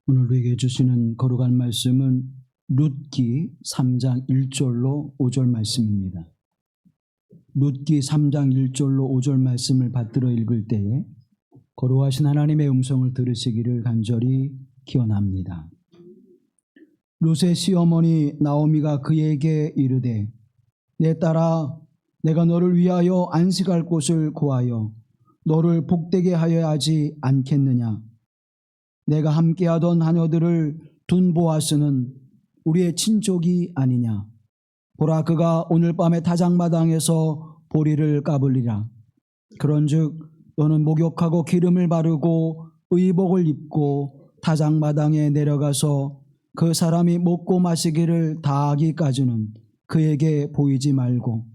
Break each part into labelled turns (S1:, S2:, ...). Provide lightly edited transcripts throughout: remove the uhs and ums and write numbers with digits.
S1: 오늘 우리에게 주시는 거룩한 말씀은 룻기 3장 1절로 5절 말씀입니다. 룻기 3장 1절로 5절 말씀을 받들어 읽을 때에 거룩하신 하나님의 음성을 들으시기를 간절히 기원합니다. 룻의 시어머니 나오미가 그에게 이르되 내 딸아 내가 너를 위하여 안식할 곳을 구하여 너를 복되게 하여야 하지 않겠느냐. 내가 함께하던 하녀들을 둔 보아스는 우리의 친족이 아니냐. 보라 그가 오늘 밤에 타작마당에서 보리를 까불리라. 그런즉 너는 목욕하고 기름을 바르고 의복을 입고 타작마당에 내려가서 그 사람이 먹고 마시기를 다하기까지는 그에게 보이지 말고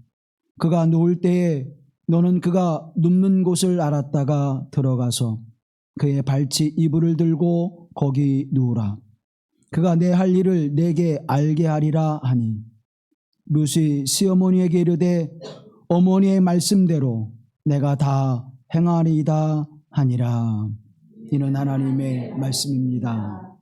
S1: 그가 누울 때에 너는 그가 눕는 곳을 알았다가 들어가서 그의 발치 이불을 들고 거기 누우라. 그가 내 할 일을 내게 알게 하리라 하니 룻이 시어머니에게 이르되 어머니의 말씀대로 내가 다 행하리이다 하니라. 이는 하나님의 말씀입니다.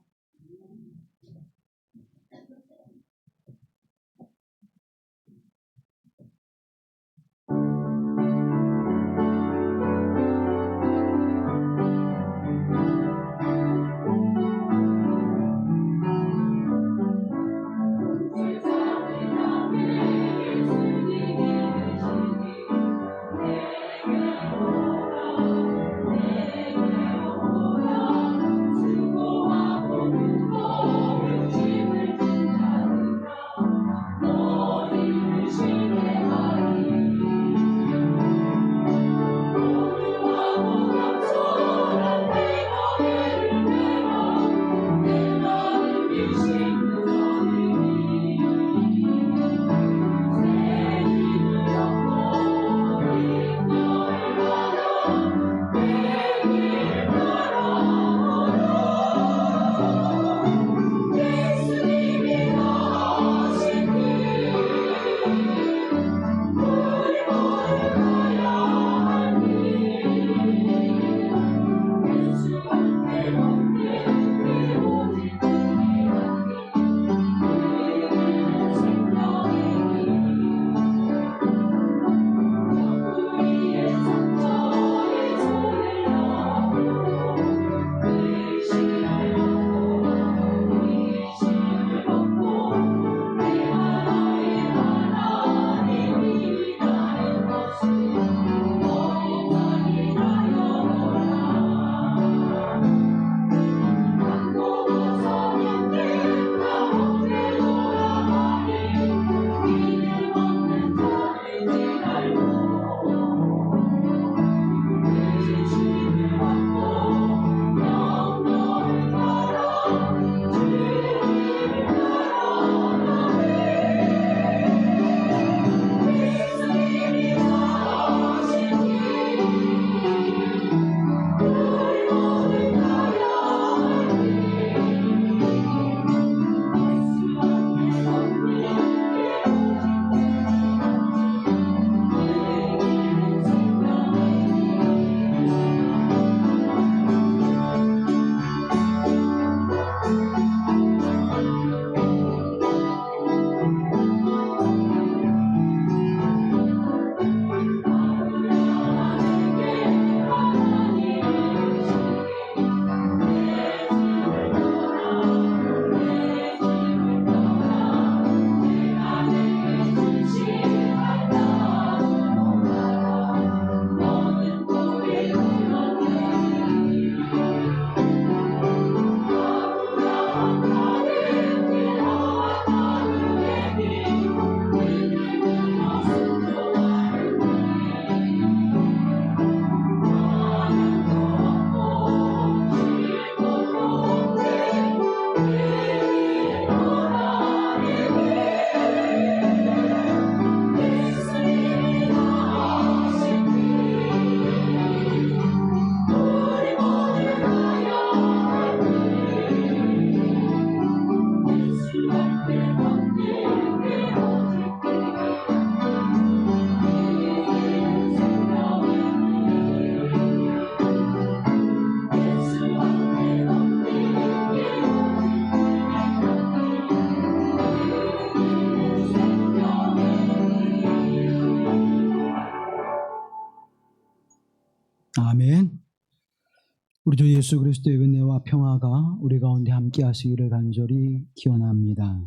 S1: 우리 주 예수 그리스도의 은혜와 평화가 우리 가운데 함께 하시기를 간절히 기원합니다.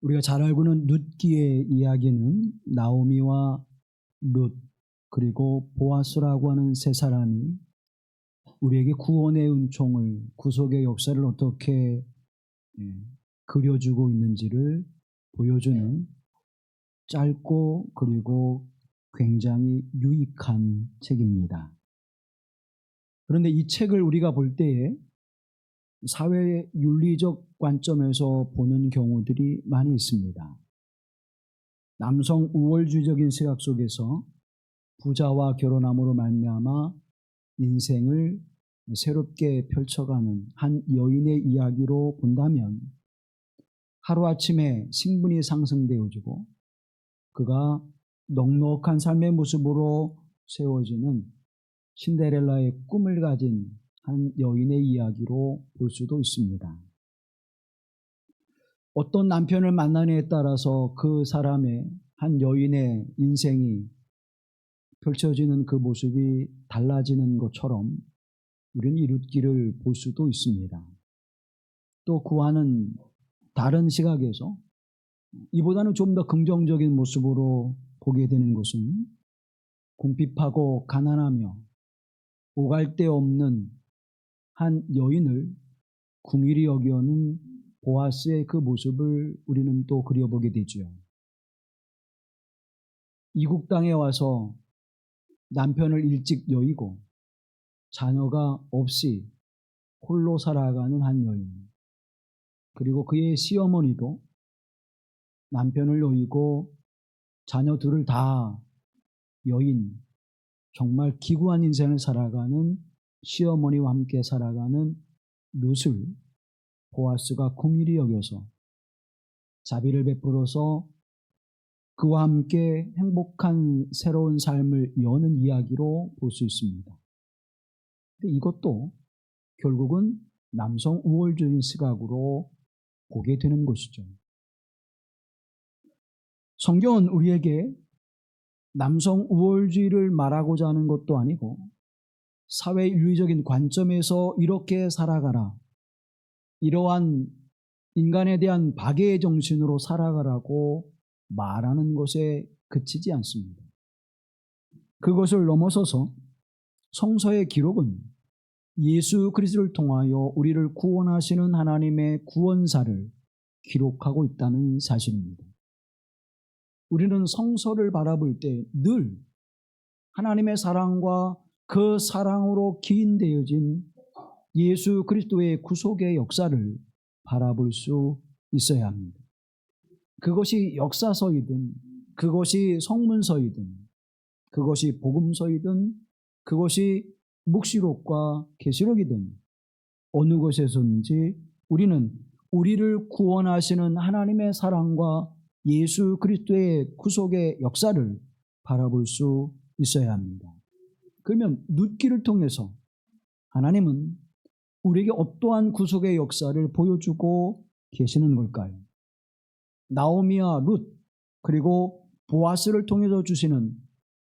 S1: 우리가 잘 알고 있는 룻기의 이야기는 나오미와 룻 그리고 보아스라고 하는 세 사람이 우리에게 구원의 은총을, 구속의 역사를 어떻게 그려주고 있는지를 보여주는 짧고 그리고 굉장히 유익한 책입니다. 그런데 이 책을 우리가 볼 때에 사회 윤리적 관점에서 보는 경우들이 많이 있습니다. 남성 우월주의적인 시각 속에서 부자와 결혼함으로 말미암아 인생을 새롭게 펼쳐가는 한 여인의 이야기로 본다면 하루아침에 신분이 상승되어지고 그가 넉넉한 삶의 모습으로 세워지는 신데렐라의 꿈을 가진 한 여인의 이야기로 볼 수도 있습니다. 어떤 남편을 만나느냐에 따라서 그 사람의 한 여인의 인생이 펼쳐지는 그 모습이 달라지는 것처럼 우리는 이 룻기를 볼 수도 있습니다. 또 그와는 다른 시각에서 이보다는 좀 더 긍정적인 모습으로 보게 되는 것은 궁핍하고 가난하며 오갈 데 없는 한 여인을 궁일이 여겨오는 보아스의 그 모습을 우리는 또 그려보게 되죠. 이국 땅에 와서 남편을 일찍 여의고 자녀가 없이 홀로 살아가는 한 여인, 그리고 그의 시어머니도 남편을 여의고 자녀 둘을 다 여인, 정말 기구한 인생을 살아가는 시어머니와 함께 살아가는 룻을 보아스가 긍휼히 여겨서 자비를 베풀어서 그와 함께 행복한 새로운 삶을 여는 이야기로 볼 수 있습니다. 근데 이것도 결국은 남성 우월주의 시각으로 보게 되는 것이죠. 성경은 우리에게 남성 우월주의를 말하고자 하는 것도 아니고 사회 윤리적인 관점에서 이렇게 살아가라, 이러한 인간에 대한 박애의 정신으로 살아가라고 말하는 것에 그치지 않습니다. 그것을 넘어서서 성서의 기록은 예수 그리스도를 통하여 우리를 구원하시는 하나님의 구원사를 기록하고 있다는 사실입니다. 우리는 성서를 바라볼 때 늘 하나님의 사랑과 그 사랑으로 기인되어진 예수 그리스도의 구속의 역사를 바라볼 수 있어야 합니다. 그것이 역사서이든 그것이 성문서이든 그것이 복음서이든 그것이 묵시록과 계시록이든 어느 곳에서든지 우리는 우리를 구원하시는 하나님의 사랑과 예수 그리스도의 구속의 역사를 바라볼 수 있어야 합니다. 그러면 룻기를 통해서 하나님은 우리에게 어떠한 구속의 역사를 보여주고 계시는 걸까요? 나오미와 룻 그리고 보아스를 통해서 주시는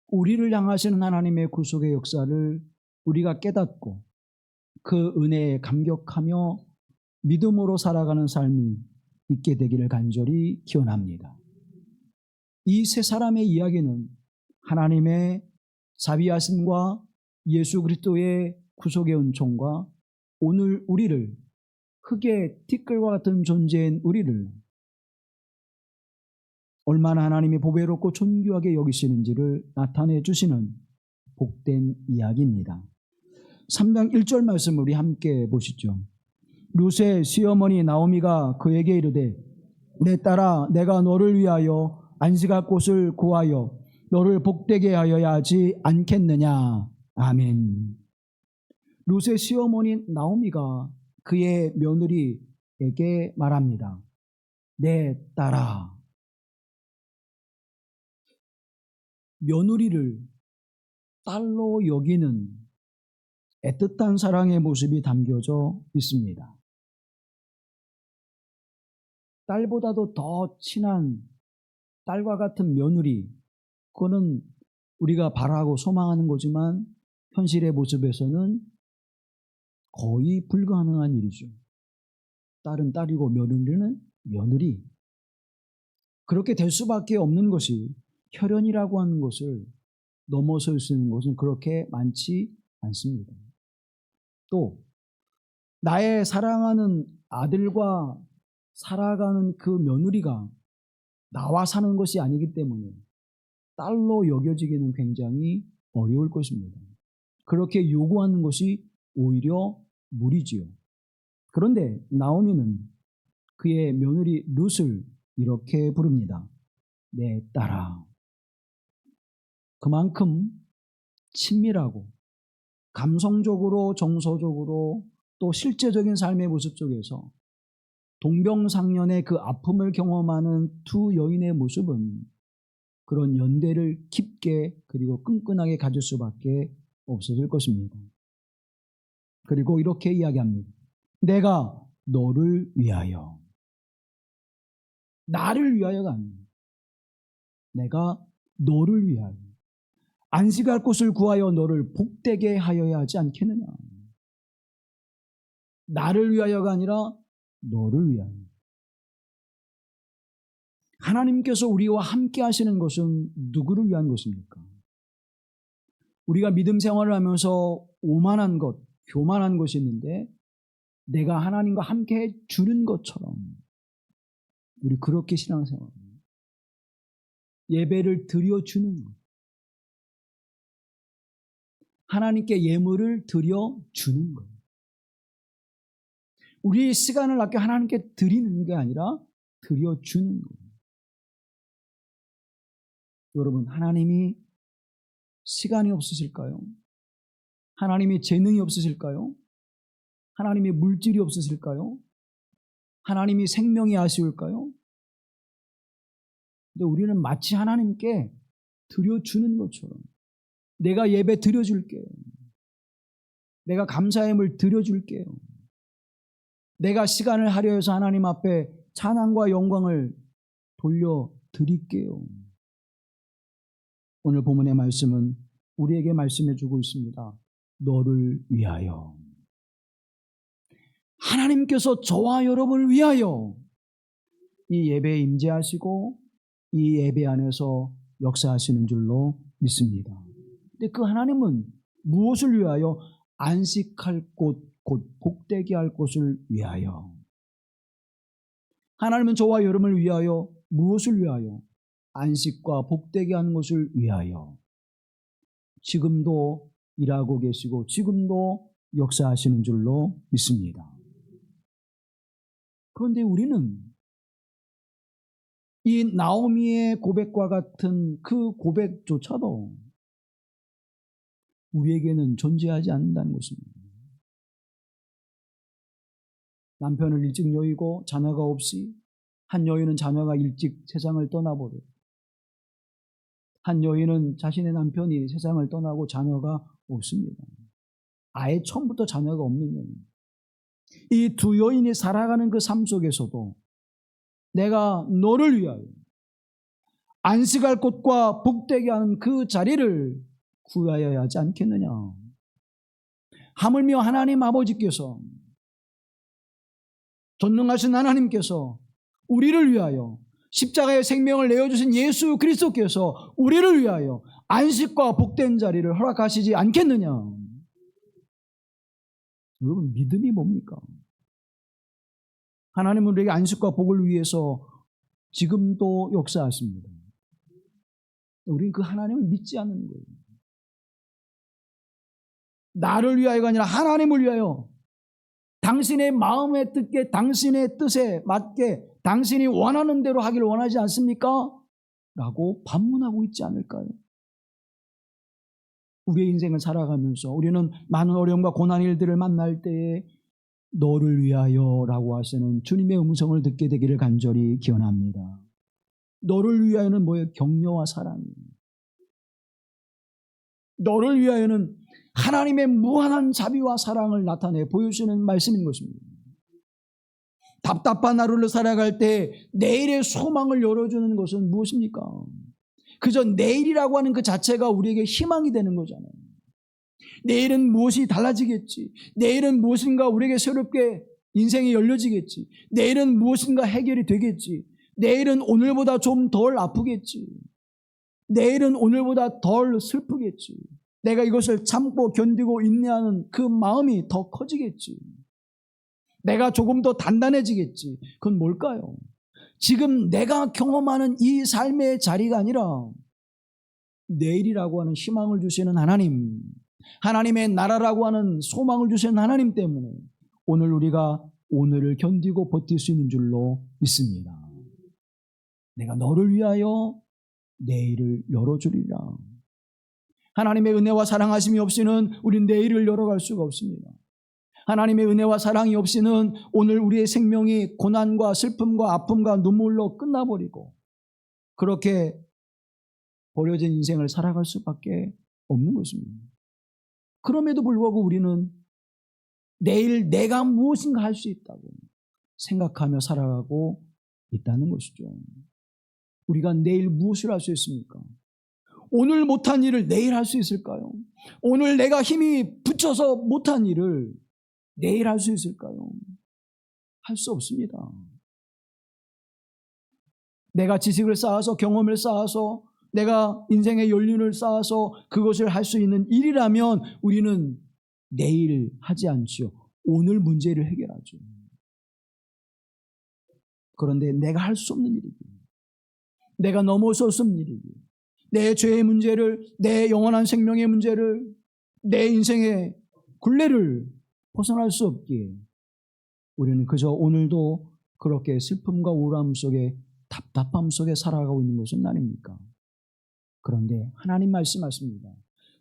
S1: 우리를 향하시는 하나님의 구속의 역사를 우리가 깨닫고 그 은혜에 감격하며 믿음으로 살아가는 삶이 있게 되기를 간절히 기원합니다. 이 세 사람의 이야기는 하나님의 자비하심과 예수 그리스도의 구속의 은총과 오늘 우리를 흙의 티끌과 같은 존재인 우리를 얼마나 하나님이 보배롭고 존귀하게 여기시는지를 나타내 주시는 복된 이야기입니다. 3장 1절 말씀 우리 함께 보시죠. 룻의 시어머니 나오미가 그에게 이르되 내 딸아 내가 너를 위하여 안식할 곳을 구하여 너를 복되게 하여야 하지 않겠느냐. 아멘. 룻의 시어머니 나오미가 그의 며느리에게 말합니다. 내 딸아. 며느리를 딸로 여기는 애틋한 사랑의 모습이 담겨져 있습니다. 딸보다도 더 친한 딸과 같은 며느리, 그거는 우리가 바라고 소망하는 거지만 현실의 모습에서는 거의 불가능한 일이죠. 딸은 딸이고 며느리는 며느리. 그렇게 될 수밖에 없는 것이 혈연이라고 하는 것을 넘어설 수 있는 것은 그렇게 많지 않습니다. 또 나의 사랑하는 아들과 살아가는 그 며느리가 나와 사는 것이 아니기 때문에 딸로 여겨지기는 굉장히 어려울 것입니다. 그렇게 요구하는 것이 오히려 무리지요. 그런데 나오미는 그의 며느리 룻을 이렇게 부릅니다. 내 딸아. 그만큼 친밀하고 감성적으로 정서적으로 또 실제적인 삶의 모습 속에서 동병상련의 그 아픔을 경험하는 두 여인의 모습은 그런 연대를 깊게 그리고 끈끈하게 가질 수밖에 없었을 것입니다. 그리고 이렇게 이야기합니다. 내가 너를 위하여. 나를 위하여가 아닙니다. 내가 너를 위하여. 안식할 곳을 구하여 너를 복되게 하여야 하지 않겠느냐. 나를 위하여가 아니라 너를 위하여. 하나님께서 우리와 함께 하시는 것은 누구를 위한 것입니까? 우리가 믿음 생활을 하면서 오만한 것, 교만한 것이 있는데 내가 하나님과 함께 해 주는 것처럼 우리 그렇게 신앙생활합니다. 예배를 드려주는 것. 하나님께 예물을 드려주는 것. 우리의 시간을 아껴 하나님께 드리는 게 아니라 드려주는 것. 여러분, 하나님이 시간이 없으실까요? 하나님이 재능이 없으실까요? 하나님이 물질이 없으실까요? 하나님이 생명이 아쉬울까요? 근데 우리는 마치 하나님께 드려주는 것처럼 내가 예배 드려줄게요. 내가 감사함을 드려줄게요. 내가 시간을 할애해서 하나님 앞에 찬양과 영광을 돌려드릴게요. 오늘 본문의 말씀은 우리에게 말씀해 주고 있습니다. 너를 위하여. 하나님께서 저와 여러분을 위하여 이 예배에 임재하시고 이 예배 안에서 역사하시는 줄로 믿습니다. 근데 그 하나님은 무엇을 위하여? 안식할 곳, 곧 복되게 할 곳을 위하여. 하나님은 저와 여러분을 위하여 무엇을 위하여? 안식과 복되게 하는 것을 위하여. 지금도 일하고 계시고 지금도 역사하시는 줄로 믿습니다. 그런데 우리는 이 나오미의 고백과 같은 그 고백조차도 우리에게는 존재하지 않는다는 것입니다. 남편을 일찍 여의고 자녀가 없이 한 여인은 자녀가 일찍 세상을 떠나버려요. 한 여인은 자신의 남편이 세상을 떠나고 자녀가 없습니다. 아예 처음부터 자녀가 없는 여인. 이 두 여인이 살아가는 그 삶 속에서도 내가 너를 위하여 안식할 곳과 복되게 하는 그 자리를 구하여야 하지 않겠느냐. 하물며 하나님 아버지께서, 전능하신 하나님께서 우리를 위하여 십자가의 생명을 내어주신 예수 그리스도께서 우리를 위하여 안식과 복된 자리를 허락하시지 않겠느냐. 여러분, 믿음이 뭡니까? 하나님은 우리에게 안식과 복을 위해서 지금도 역사하십니다. 우리는 그 하나님을 믿지 않는 거예요. 나를 위하여가 아니라 하나님을 위하여 당신의 마음에 듣게 당신의 뜻에 맞게 당신이 원하는 대로 하기를 원하지 않습니까? 라고 반문하고 있지 않을까요? 우리의 인생을 살아가면서 우리는 많은 어려움과 고난 일들을 만날 때에 너를 위하여 라고 하시는 주님의 음성을 듣게 되기를 간절히 기원합니다. 너를 위하여는 뭐예요? 격려와 사랑이에요. 너를 위하여는 하나님의 무한한 자비와 사랑을 나타내 보여주는 말씀인 것입니다. 답답한 하루를 살아갈 때 내일의 소망을 열어주는 것은 무엇입니까? 그저 내일이라고 하는 그 자체가 우리에게 희망이 되는 거잖아요. 내일은 무엇이 달라지겠지. 내일은 무엇인가 우리에게 새롭게 인생이 열려지겠지. 내일은 무엇인가 해결이 되겠지. 내일은 오늘보다 좀 덜 아프겠지. 내일은 오늘보다 덜 슬프겠지. 내가 이것을 참고 견디고 인내하는 그 마음이 더 커지겠지. 내가 조금 더 단단해지겠지. 그건 뭘까요? 지금 내가 경험하는 이 삶의 자리가 아니라 내일이라고 하는 희망을 주시는 하나님, 하나님의 나라라고 하는 소망을 주시는 하나님 때문에 오늘 우리가 오늘을 견디고 버틸 수 있는 줄로 믿습니다. 내가 너를 위하여 내일을 열어주리라. 하나님의 은혜와 사랑하심이 없이는 우린 내일을 열어갈 수가 없습니다. 하나님의 은혜와 사랑이 없이는 오늘 우리의 생명이 고난과 슬픔과 아픔과 눈물로 끝나버리고 그렇게 버려진 인생을 살아갈 수밖에 없는 것입니다. 그럼에도 불구하고 우리는 내일 내가 무엇인가 할 수 있다고 생각하며 살아가고 있다는 것이죠. 우리가 내일 무엇을 할 수 있습니까? 오늘 못한 일을 내일 할 수 있을까요? 오늘 내가 힘이 붙여서 못한 일을 내일 할 수 있을까요? 할 수 없습니다. 내가 지식을 쌓아서 경험을 쌓아서 내가 인생의 연륜을 쌓아서 그것을 할 수 있는 일이라면 우리는 내일 하지 않지요. 오늘 문제를 해결하죠. 그런데 내가 할 수 없는 일이고 내가 넘어설 수 없는 일이고 내 죄의 문제를, 내 영원한 생명의 문제를, 내 인생의 굴레를 벗어날 수 없기에 우리는 그저 오늘도 그렇게 슬픔과 우울함 속에 답답함 속에 살아가고 있는 것은 아닙니까? 그런데 하나님 말씀하십니다.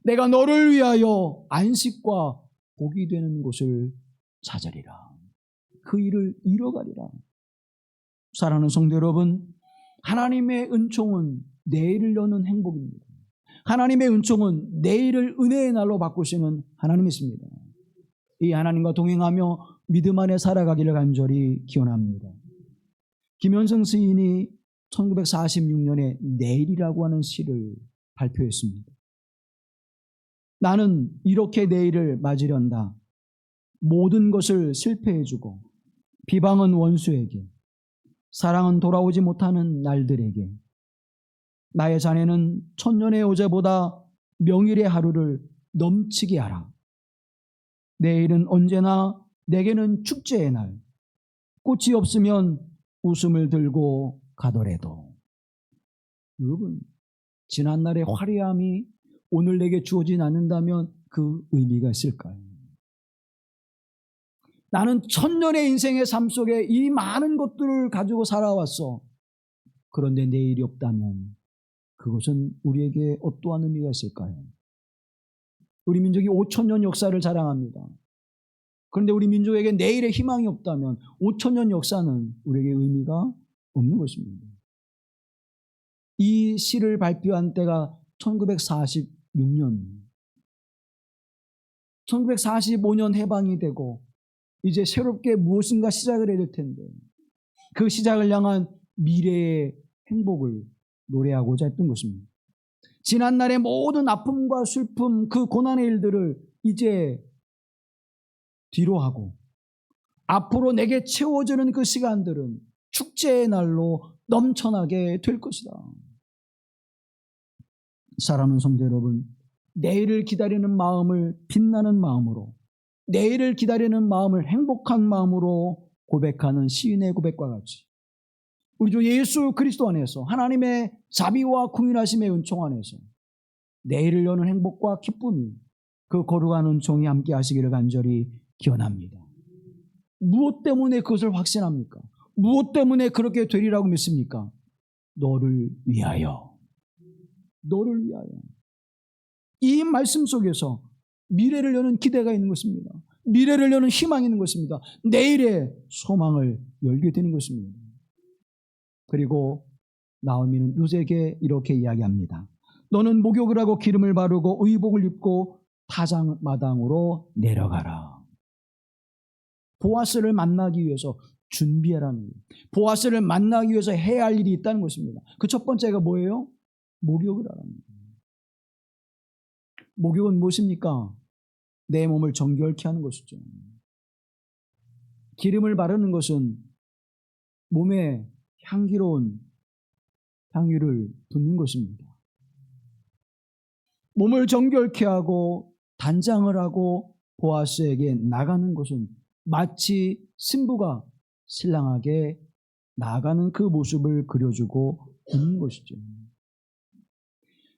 S1: 내가 너를 위하여 안식과 복이 되는 곳을 찾으리라. 그 일을 이뤄가리라. 사랑하는 성도 여러분, 하나님의 은총은 내일을 여는 행복입니다. 하나님의 은총은 내일을 은혜의 날로 바꾸시는 하나님이십니다. 이 하나님과 동행하며 믿음 안에 살아가기를 간절히 기원합니다. 김현성 시인이 1946년에 내일이라고 하는 시를 발표했습니다. 나는 이렇게 내일을 맞으련다. 모든 것을 실패해주고 비방은 원수에게, 사랑은 돌아오지 못하는 날들에게, 나의 자네는 천년의 어제보다 명일의 하루를 넘치게 하라. 내일은 언제나 내게는 축제의 날, 꽃이 없으면 웃음을 들고 가더라도. 여러분, 지난날의 화려함이 오늘 내게 주어지지 않는다면 그 의미가 있을까요? 나는 천년의 인생의 삶 속에 이 많은 것들을 가지고 살아왔어. 그런데 내일이 없다면 그것은 우리에게 어떠한 의미가 있을까요? 우리 민족이 5,000년 역사를 자랑합니다. 그런데 우리 민족에게 내일의 희망이 없다면 5,000년 역사는 우리에게 의미가 없는 것입니다. 이 시를 발표한 때가 1946년, 1945년 해방이 되고 이제 새롭게 무엇인가 시작을 해야 될 텐데 그 시작을 향한 미래의 행복을 노래하고자 했던 것입니다. 지난날의 모든 아픔과 슬픔, 그 고난의 일들을 이제 뒤로 하고 앞으로 내게 채워지는 그 시간들은 축제의 날로 넘쳐나게 될 것이다. 사랑하는 성도 여러분, 내일을 기다리는 마음을 빛나는 마음으로, 내일을 기다리는 마음을 행복한 마음으로 고백하는 시인의 고백과 같이 우리 주 예수 그리스도 안에서 하나님의 자비와 긍휼하심의 은총 안에서 내일을 여는 행복과 기쁨이 그 거룩한 은총이 함께 하시기를 간절히 기원합니다. 무엇 때문에 그것을 확신합니까? 무엇 때문에 그렇게 되리라고 믿습니까? 너를 위하여. 너를 위하여. 이 말씀 속에서 미래를 여는 기대가 있는 것입니다. 미래를 여는 희망이 있는 것입니다. 내일의 소망을 열게 되는 것입니다. 그리고 나오미는 룻에게 이렇게 이야기합니다. 너는 목욕을 하고 기름을 바르고 의복을 입고 타작마당으로 내려가라. 보아스를 만나기 위해서 준비하라는 거예요. 보아스를 만나기 위해서 해야 할 일이 있다는 것입니다. 그 첫 번째가 뭐예요? 목욕을 하라는 거예요. 목욕은 무엇입니까? 내 몸을 정결케 하는 것이죠. 기름을 바르는 것은 몸에 향기로운 향유를 붓는 것입니다. 몸을 정결케 하고 단장을 하고 보아스에게 나가는 것은 마치 신부가 신랑에게 나아가는 그 모습을 그려주고 있는 것이죠.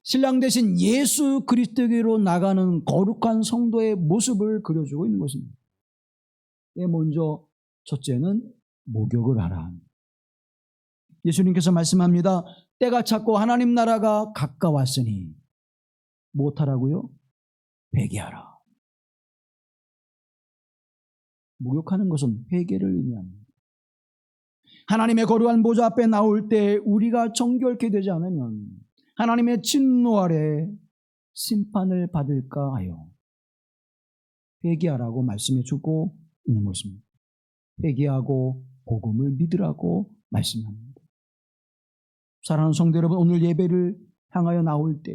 S1: 신랑 대신 예수 그리스도께로 나가는 거룩한 성도의 모습을 그려주고 있는 것입니다. 먼저 첫째는 목욕을 하라. 예수님께서 말씀합니다. 때가 찼고 하나님 나라가 가까웠으니 무엇하라고요? 회개하라. 목욕하는 것은 회개를 의미합니다. 하나님의 거룩한 보좌 앞에 나올 때 우리가 정결케 되지 않으면 하나님의 진노 아래 심판을 받을까 하여 회개하라고 말씀해 주고 있는 것입니다. 회개하고 복음을 믿으라고 말씀합니다. 사랑하는 성도 여러분, 오늘 예배를 향하여 나올 때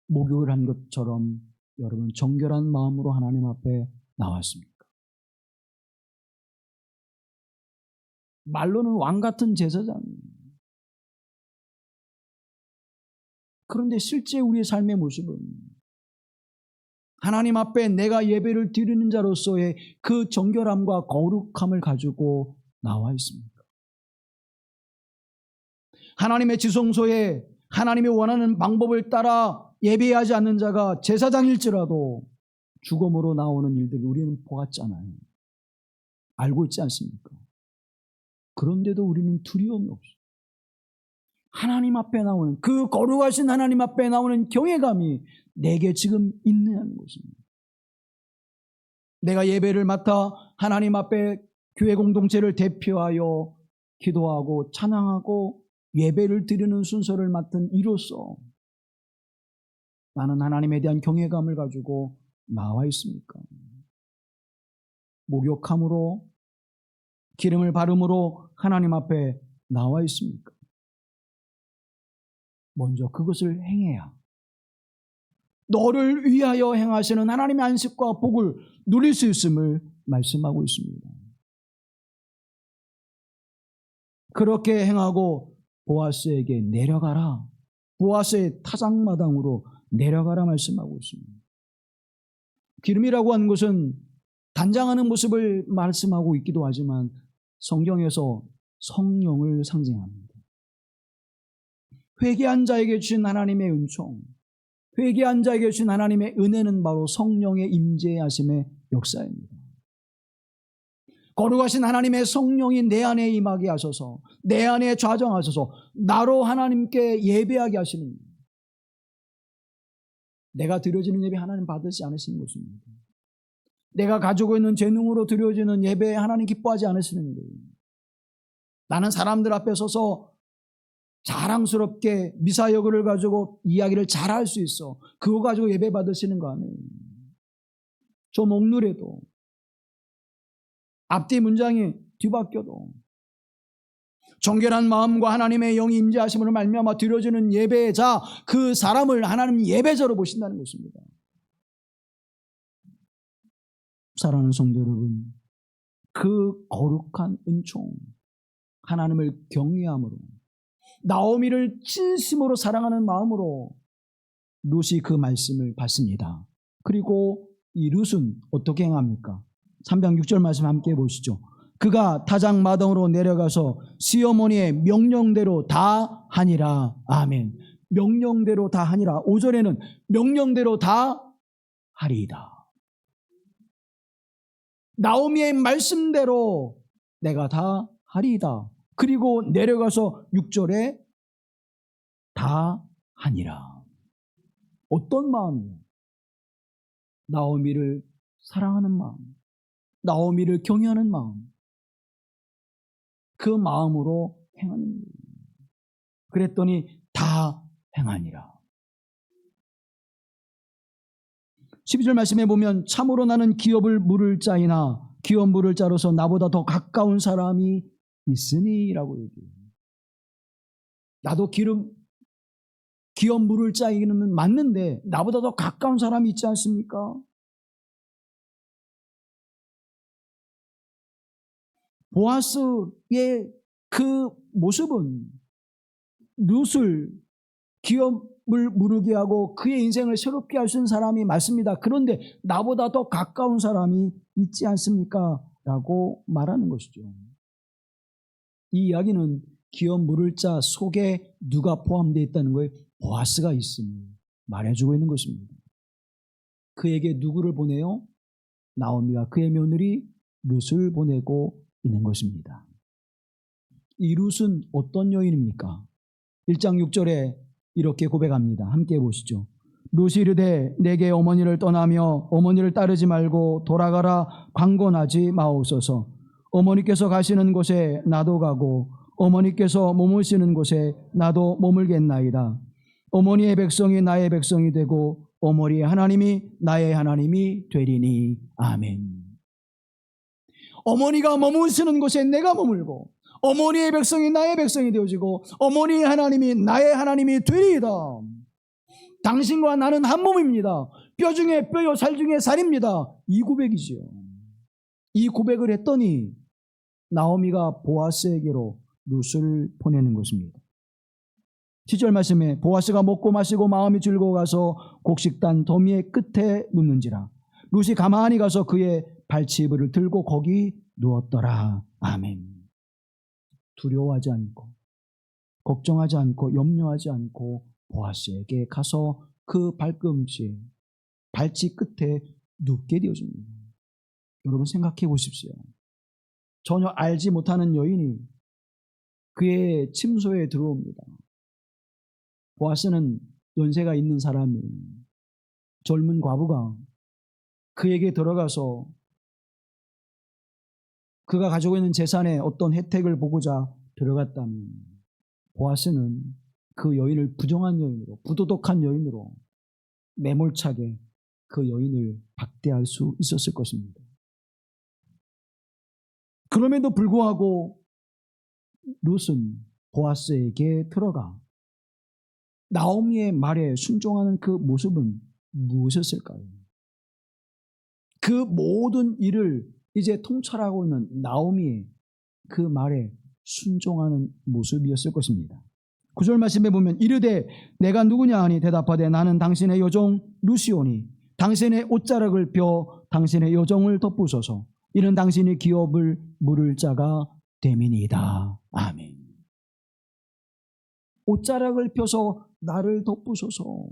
S1: 목욕을 한 것처럼 여러분 정결한 마음으로 하나님 앞에 나왔습니까? 말로는 왕 같은 제사장이에요. 그런데 실제 우리의 삶의 모습은 하나님 앞에 내가 예배를 드리는 자로서의 그 정결함과 거룩함을 가지고 나와 있습니까? 하나님의 지성소에 하나님이 원하는 방법을 따라 예배하지 않는 자가 제사장일지라도 죽음으로 나오는 일들을 우리는 보았잖아요. 알고 있지 않습니까? 그런데도 우리는 두려움이 없어요. 하나님 앞에 나오는 그 거룩하신 하나님 앞에 나오는 경외감이 내게 지금 있느냐는 것입니다. 내가 예배를 맡아 하나님 앞에 교회 공동체를 대표하여 기도하고 찬양하고 예배를 드리는 순서를 맡은 이로써 나는 하나님에 대한 경외감을 가지고 나와 있습니까? 목욕함으로 기름을 바름으로 하나님 앞에 나와 있습니까? 먼저 그것을 행해야 너를 위하여 행하시는 하나님의 안식과 복을 누릴 수 있음을 말씀하고 있습니다. 그렇게 행하고 보아스에게 내려가라. 보아스의 타작마당으로 내려가라 말씀하고 있습니다. 기름이라고 하는 것은 단장하는 모습을 말씀하고 있기도 하지만 성경에서 성령을 상징합니다. 회개한 자에게 주신 하나님의 은총, 회개한 자에게 주신 하나님의 은혜는 바로 성령의 임재하심의 역사입니다. 거룩하신 하나님의 성령이 내 안에 임하게 하셔서 내 안에 좌정하셔서 나로 하나님께 예배하게 하시는 겁니다. 내가 드려지는 예배 하나님 받으시지 않으시는 것입니다. 내가 가지고 있는 재능으로 드려지는 예배에 하나님 기뻐하지 않으시는 거예요. 나는 사람들 앞에 서서 자랑스럽게 미사여구를 가지고 이야기를 잘할 수 있어. 그거 가지고 예배 받으시는 거 아니에요. 저 목누래도 앞뒤 문장이 뒤바뀌어도 정결한 마음과 하나님의 영이 임재하심으로 말미암아 드려지는 예배자 그 사람을 하나님 예배자로 보신다는 것입니다. 사랑하는 성도 여러분, 그 거룩한 은총 하나님을 경외함으로 나오미를 진심으로 사랑하는 마음으로 룻이 그 말씀을 받습니다. 그리고 이 룻은 어떻게 행합니까? 306절 말씀 함께 보시죠. 그가 타작마당으로 내려가서 시어머니의 명령대로 다 하니라. 아멘. 명령대로 다 하니라. 5절에는 명령대로 다 하리이다. 나오미의 말씀대로 내가 다 하리이다. 그리고 내려가서 6절에 다 하니라. 어떤 마음이요? 나오미를 사랑하는 마음, 나오미를 경외하는 마음, 그 마음으로 행하는 거예요. 그랬더니 다 행하니라. 12절 말씀에 보면 참으로 나는 기업을 물을 자이나 기업 물을 자로서 나보다 더 가까운 사람이 있으니 라고 얘기해요. 나도 기름 기업 물을 자이기는 맞는데 나보다 더 가까운 사람이 있지 않습니까? 보아스의 그 모습은 룻을 기업을 무르게 하고 그의 인생을 새롭게 할 수 있는 사람이 맞습니다. 그런데 나보다 더 가까운 사람이 있지 않습니까? 라고 말하는 것이죠. 이 이야기는 기업 물을 자 속에 누가 포함되어 있다는 거예요? 보아스가 있음을 말해주고 있는 것입니다. 그에게 누구를 보내요? 나오미와 그의 며느리 룻을 보내고 있는 것입니다. 이 룻은 어떤 여인입니까? 1장 6절에 이렇게 고백합니다. 함께 보시죠. 룻이 이르되 내게 어머니를 떠나며 어머니를 따르지 말고 돌아가라 강권하지 마옵소서. 어머니께서 가시는 곳에 나도 가고 어머니께서 머무시는 곳에 나도 머물겠나이다. 어머니의 백성이 나의 백성이 되고 어머니의 하나님이 나의 하나님이 되리니. 아멘. 어머니가 머무시는 곳에 내가 머물고 어머니의 백성이 나의 백성이 되어지고 어머니의 하나님이 나의 하나님이 되리이다. 당신과 나는 한 몸입니다. 뼈 중에 뼈요 살 중에 살입니다. 이 고백이지요. 이 고백을 했더니 나오미가 보아스에게로 룻을 보내는 것입니다. 7절 말씀에 보아스가 먹고 마시고 마음이 즐거워가서 곡식단 더미의 끝에 눕는지라 룻이 가만히 가서 그의 발치이불을 들고 거기 누웠더라. 아멘. 두려워하지 않고 걱정하지 않고 염려하지 않고 보아스에게 가서 그 발꿈치 발치 끝에 눕게 되어집니다. 여러분 생각해 보십시오. 전혀 알지 못하는 여인이 그의 침소에 들어옵니다. 보아스는 연세가 있는 사람이 젊은 과부가 그에게 들어가서 그가 가지고 있는 재산에 어떤 혜택을 보고자 들어갔다면 보아스는 그 여인을 부정한 여인으로 부도덕한 여인으로 매몰차게 그 여인을 박대할 수 있었을 것입니다. 그럼에도 불구하고 룻은 보아스에게 들어가 나오미의 말에 순종하는 그 모습은 무엇이었을까요? 그 모든 일을 이제 통찰하고 있는 나오미의 그 말에 순종하는 모습이었을 것입니다. 9절 말씀에 보면 이르되 내가 누구냐 하니 대답하되 나는 당신의 여종 룻이오니 당신의 옷자락을 펴 당신의 여종을 덮으소서. 이는 당신이 기업을 물을 자가 됨이니이다. 아멘. 옷자락을 펴서 나를 덮으소서.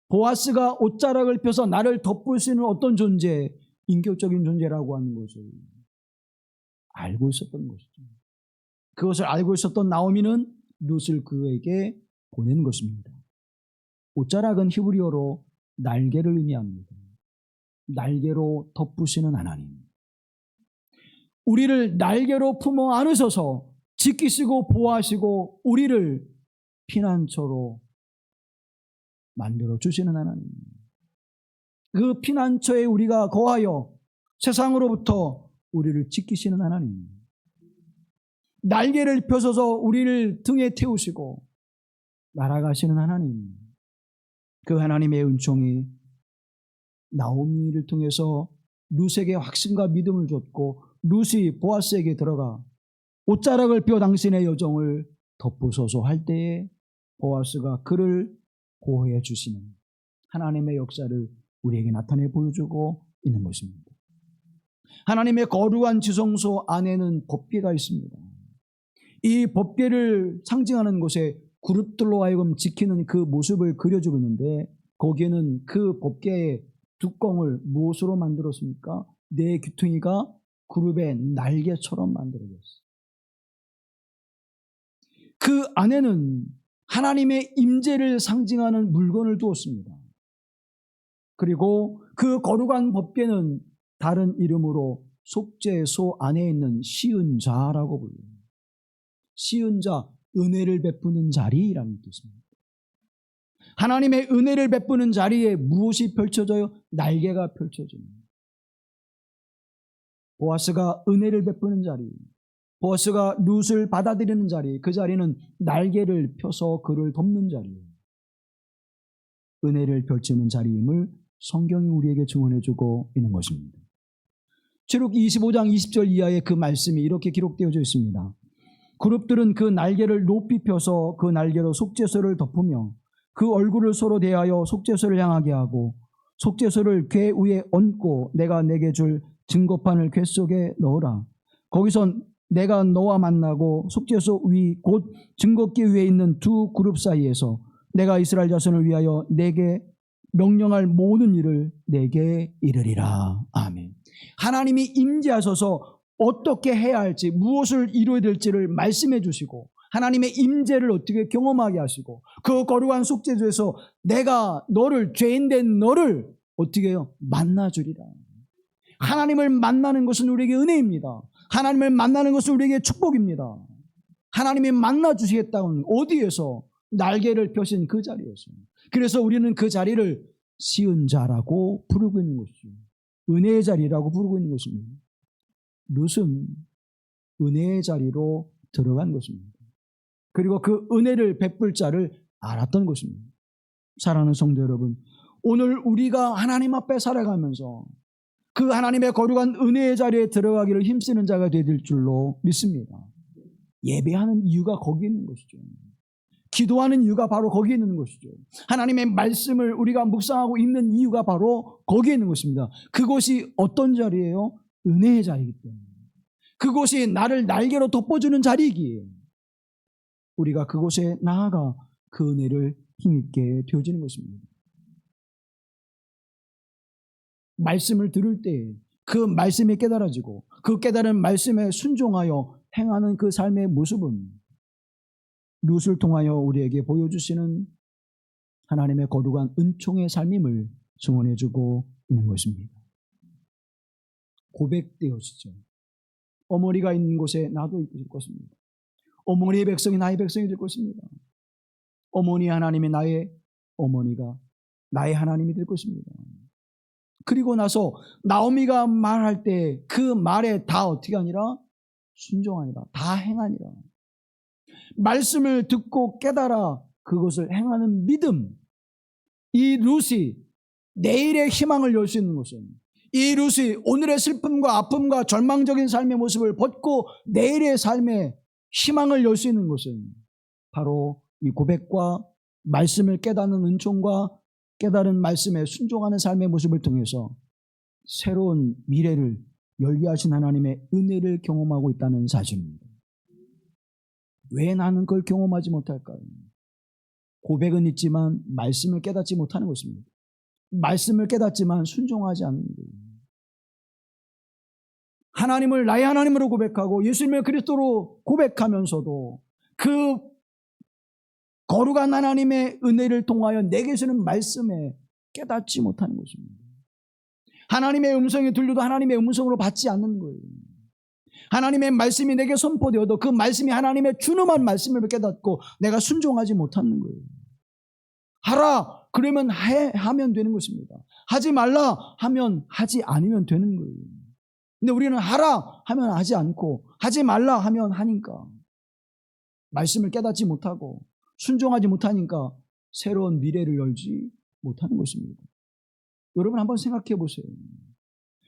S1: 보아스가 옷자락을 펴서 나를 덮을 수 있는 어떤 존재, 인격적인 존재라고 하는 것을 알고 있었던 것이죠. 그것을 알고 있었던 나오미는 룻을 그에게 보낸 것입니다. 옷자락은 히브리어로 날개를 의미합니다. 날개로 덮으시는 하나님. 우리를 날개로 품어 안으셔서 지키시고 보호하시고 우리를 피난처로 만들어 주시는 하나님. 그 피난처에 우리가 거하여 세상으로부터 우리를 지키시는 하나님. 날개를 펴셔서 우리를 등에 태우시고 날아가시는 하나님. 그 하나님의 은총이 나오미를 통해서 룻에게 확신과 믿음을 줬고 룻이 보아스에게 들어가 옷자락을 펴 당신의 여종을 덮으소서 할 때에 보아스가 그를 보호해 주시는 하나님의 역사를 우리에게 나타내 보여주고 있는 것입니다. 하나님의 거룩한 지성소 안에는 법궤가 있습니다. 이 법궤를 상징하는 곳에 그룹들로 하여금 지키는 그 모습을 그려주고 있는데 거기에는 그 법궤의 뚜껑을 무엇으로 만들었습니까? 네 귀퉁이가 그룹의 날개처럼 만들어졌어요. 그 안에는 하나님의 임재를 상징하는 물건을 두었습니다. 그리고 그 거룩한 법궤는 다른 이름으로 속죄소 안에 있는 시은자라고 불려요. 시은자, 은혜를 베푸는 자리라는 뜻입니다. 하나님의 은혜를 베푸는 자리에 무엇이 펼쳐져요? 날개가 펼쳐집니다. 보아스가 은혜를 베푸는 자리, 보아스가 룻을 받아들이는 자리, 그 자리는 날개를 펴서 그를 덮는 자리예요. 은혜를 펼치는 자리임을 성경이 우리에게 증언해주고 있는 것입니다. 출애굽기 25장 20절 이하의 그 말씀이 이렇게 기록되어져 있습니다. 그룹들은 그 날개를 높이 펴서 그 날개로 속죄소를 덮으며 그 얼굴을 서로 대하여 속죄소를 향하게 하고 속죄소를 궤 위에 얹고 내가 내게 줄 증거판을 궤 속에 넣으라. 거기서 내가 너와 만나고 속죄소 위 곧 증거궤 위에 있는 두 그룹 사이에서 내가 이스라엘 자손을 위하여 내게 명령할 모든 일을 내게 이르리라. 아멘. 하나님이 임재하셔서 어떻게 해야 할지, 무엇을 이루어야 될지를 말씀해 주시고 하나님의 임재를 어떻게 경험하게 하시고 그 거룩한 속죄소에서 내가 너를, 죄인된 너를 어떻게 해요? 만나주리라. 하나님을 만나는 것은 우리에게 은혜입니다. 하나님을 만나는 것은 우리에게 축복입니다. 하나님이 만나주시겠다는 어디에서? 날개를 펴신 그 자리에서. 그래서 우리는 그 자리를 시은 자라고 부르고 있는 것이죠. 은혜의 자리라고 부르고 있는 것입니다. 룻은 은혜의 자리로 들어간 것입니다. 그리고 그 은혜를 베풀 자를 알았던 것입니다. 사랑하는 성도 여러분, 오늘 우리가 하나님 앞에 살아가면서 그 하나님의 거룩한 은혜의 자리에 들어가기를 힘쓰는 자가 되실 줄로 믿습니다. 예배하는 이유가 거기 있는 것이죠. 기도하는 이유가 바로 거기에 있는 것이죠. 하나님의 말씀을 우리가 묵상하고 읽는 이유가 바로 거기에 있는 것입니다. 그곳이 어떤 자리예요? 은혜의 자리이기 때문에. 그곳이 나를 날개로 덮어주는 자리이기에 우리가 그곳에 나아가 그 은혜를 힘있게 되어지는 것입니다. 말씀을 들을 때 그 말씀이 깨달아지고 그 깨달은 말씀에 순종하여 행하는 그 삶의 모습은 룻을 통하여 우리에게 보여주시는 하나님의 거룩한 은총의 삶임을 증언해주고 있는 것입니다. 고백되어지죠. 어머니가 있는 곳에 나도 있을 것입니다. 어머니의 백성이 나의 백성이 될 것입니다. 어머니 하나님이 나의 어머니가 나의 하나님이 될 것입니다. 그리고 나서 나오미가 말할 때 그 말에 다 어떻게 하니라? 순종하니라. 다 행하니라. 말씀을 듣고 깨달아 그것을 행하는 믿음. 이 룻이 내일의 희망을 열 수 있는 것은, 이 룻이 오늘의 슬픔과 아픔과 절망적인 삶의 모습을 벗고 내일의 삶의 희망을 열 수 있는 것은 바로 이 고백과 말씀을 깨닫는 은총과 깨달은 말씀에 순종하는 삶의 모습을 통해서 새로운 미래를 열게 하신 하나님의 은혜를 경험하고 있다는 사실입니다. 왜 나는 그걸 경험하지 못할까요? 고백은 있지만 말씀을 깨닫지 못하는 것입니다. 말씀을 깨닫지만 순종하지 않는 거예요. 하나님을 나의 하나님으로 고백하고 예수님의 그리스도로 고백하면서도 그 거룩한 하나님의 은혜를 통하여 내게 주는 말씀에 깨닫지 못하는 것입니다. 하나님의 음성이 들려도 하나님의 음성으로 받지 않는 거예요. 하나님의 말씀이 내게 선포되어도 그 말씀이 하나님의 준엄한 말씀을 깨닫고 내가 순종하지 못하는 거예요. 하라 그러면 하면 되는 것입니다. 하지 말라 하면 하지 않으면 되는 거예요. 근데 우리는 하라 하면 하지 않고 하지 말라 하면 하니까 말씀을 깨닫지 못하고 순종하지 못하니까 새로운 미래를 열지 못하는 것입니다. 여러분 한번 생각해 보세요.